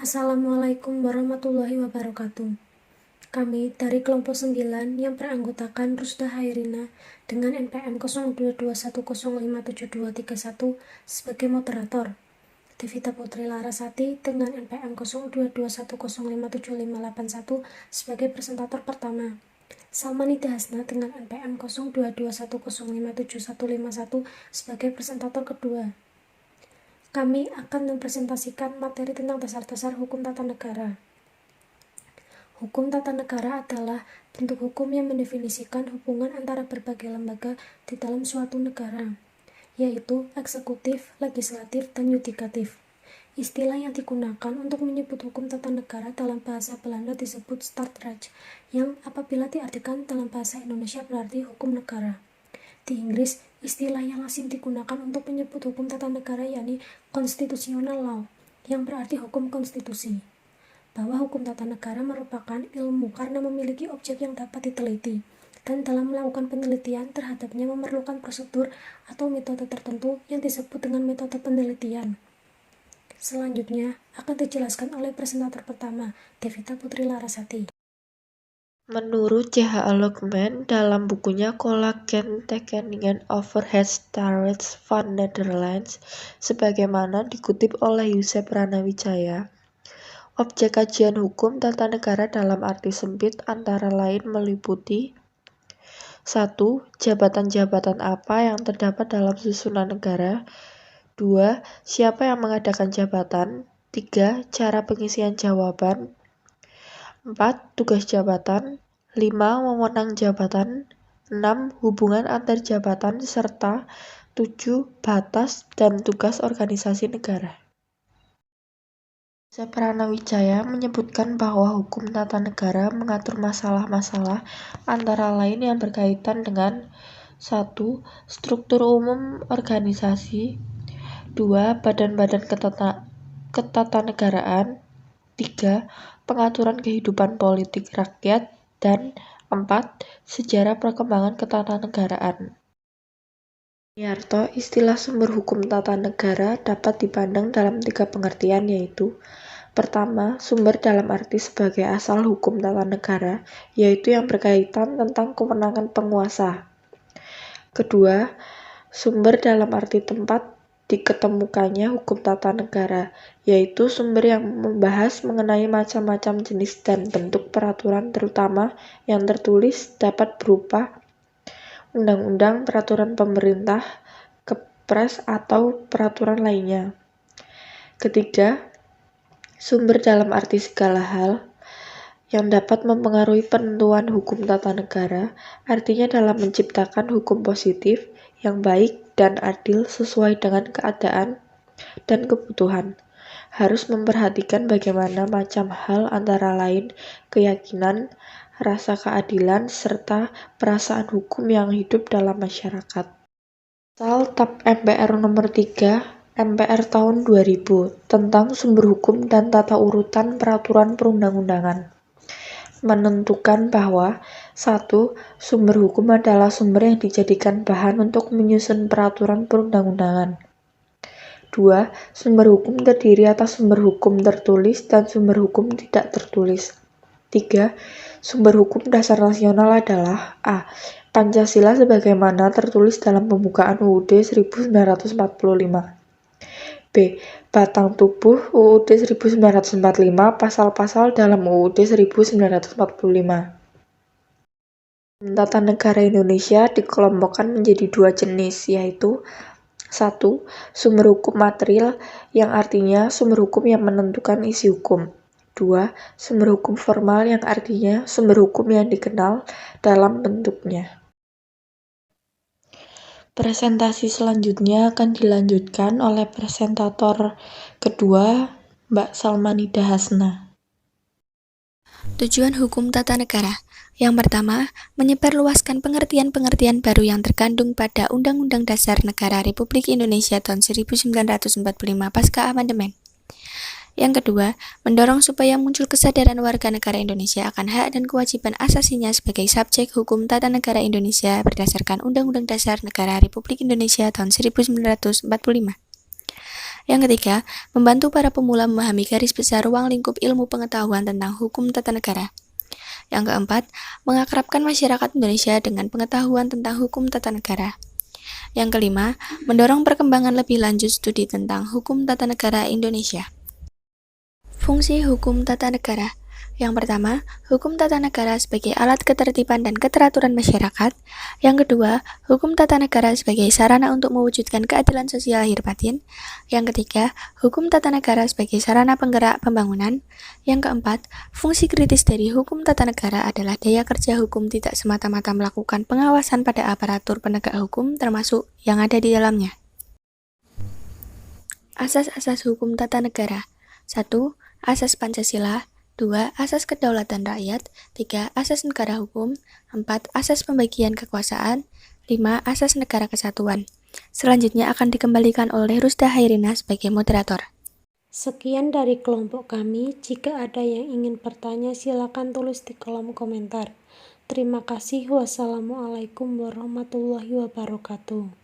Assalamualaikum warahmatullahi wabarakatuh. Kami dari kelompok 9 yang beranggotakan Rusda Hairina dengan NPM 0221057231 sebagai moderator, Devita Putri Larasati dengan NPM 0221057581 sebagai presentator pertama, Salmanida Hasna dengan NPM 0221057151 sebagai presentator kedua. Kami akan mempresentasikan materi tentang dasar-dasar hukum tata negara. Hukum tata negara adalah bentuk hukum yang mendefinisikan hubungan antara berbagai lembaga di dalam suatu negara, yaitu eksekutif, legislatif, dan yudikatif. Istilah yang digunakan untuk menyebut hukum tata negara dalam bahasa Belanda disebut Staatsrecht, yang apabila diartikan dalam bahasa Indonesia berarti hukum negara. Di Inggris, istilah yang lazim digunakan untuk menyebut hukum tata negara yakni constitutional law, yang berarti hukum konstitusi. Bahwa hukum tata negara merupakan ilmu karena memiliki objek yang dapat diteliti, dan dalam melakukan penelitian terhadapnya memerlukan prosedur atau metode tertentu yang disebut dengan metode penelitian. Selanjutnya akan dijelaskan oleh presentator pertama, Devita Putri Larasati. Menurut C.H. Lokman dalam bukunya Collagene-tekeningen over het Staatsrecht van Nederland, sebagaimana dikutip oleh Yusef Ranawijaya, objek kajian hukum tata negara dalam arti sempit antara lain meliputi 1. Jabatan-jabatan apa yang terdapat dalam susunan negara. 2. Siapa yang mengadakan jabatan. 3. Cara pengisian jawaban. 4. Tugas jabatan. 5. Wewenang jabatan. 6. Hubungan antar jabatan serta 7. Batas dan tugas organisasi negara. Yusef Ranawijaya menyebutkan bahwa hukum tata negara mengatur masalah-masalah antara lain yang berkaitan dengan 1. Struktur umum organisasi. 2. Badan-badan ketatanegaraan. 3. Pengaturan kehidupan politik rakyat. Dan 4. Sejarah perkembangan ketatanegaraan. Yarto, istilah sumber hukum tata negara dapat dipandang dalam 3 pengertian, yaitu pertama, sumber dalam arti sebagai asal hukum tata negara, yaitu yang berkaitan tentang kewenangan penguasa. Kedua, sumber dalam arti tempat diketemukannya hukum tata negara, yaitu sumber yang membahas mengenai macam-macam jenis dan bentuk peraturan terutama yang tertulis dapat berupa undang-undang, peraturan pemerintah, kepres, atau peraturan lainnya. Ketiga, sumber dalam arti segala hal yang dapat mempengaruhi penentuan hukum tata negara, artinya dalam menciptakan hukum positif yang baik dan adil sesuai dengan keadaan dan kebutuhan. Harus memperhatikan bagaimana macam hal antara lain keyakinan, rasa keadilan, serta perasaan hukum yang hidup dalam masyarakat. Pasal TAP MPR nomor 3 MPR tahun 2000 tentang sumber hukum dan tata urutan peraturan perundang-undangan menentukan bahwa 1. Sumber hukum adalah sumber yang dijadikan bahan untuk menyusun peraturan perundang-undangan. 2. Sumber hukum terdiri atas sumber hukum tertulis dan sumber hukum tidak tertulis. 3. Sumber hukum dasar nasional adalah A. Pancasila sebagaimana tertulis dalam pembukaan UUD 1945. B. Batang tubuh UUD 1945, pasal-pasal dalam UUD 1945. Tata negara Indonesia dikelompokkan menjadi 2 jenis, yaitu 1. Sumber hukum material, yang artinya sumber hukum yang menentukan isi hukum. 2. Sumber hukum formal, yang artinya sumber hukum yang dikenal dalam bentuknya. Presentasi selanjutnya akan dilanjutkan oleh presentator kedua, Mbak Salmanida Hasna. Tujuan hukum tata negara. Yang pertama, menyebarluaskan pengertian-pengertian baru yang terkandung pada Undang-Undang Dasar Negara Republik Indonesia tahun 1945 pasca amandemen. Yang kedua, mendorong supaya muncul kesadaran warga negara Indonesia akan hak dan kewajiban asasinya sebagai subjek hukum tata negara Indonesia berdasarkan Undang-Undang Dasar Negara Republik Indonesia tahun 1945. Yang ketiga, membantu para pemula memahami garis besar ruang lingkup ilmu pengetahuan tentang hukum tata negara. Yang keempat, mengakrabkan masyarakat Indonesia dengan pengetahuan tentang hukum tata negara. Yang kelima, mendorong perkembangan lebih lanjut studi tentang hukum tata negara Indonesia. Fungsi hukum tata negara. Yang pertama, hukum tata negara sebagai alat ketertiban dan keteraturan masyarakat. Yang kedua, hukum tata negara sebagai sarana untuk mewujudkan keadilan sosial lahir batin. Yang ketiga, hukum tata negara sebagai sarana penggerak pembangunan. Yang keempat, fungsi kritis dari hukum tata negara adalah daya kerja hukum tidak semata-mata melakukan pengawasan pada aparatur penegak hukum termasuk yang ada di dalamnya. Asas-asas hukum tata negara. 1. Asas Pancasila. 2. Asas kedaulatan rakyat. 3. Asas negara hukum. 4. Asas pembagian kekuasaan. 5. Asas negara kesatuan. Selanjutnya akan dikembalikan oleh Rusda Hairina sebagai moderator. Sekian dari kelompok kami. Jika ada yang ingin bertanya, silakan tulis di kolom komentar. Terima kasih. Wassalamualaikum warahmatullahi wabarakatuh.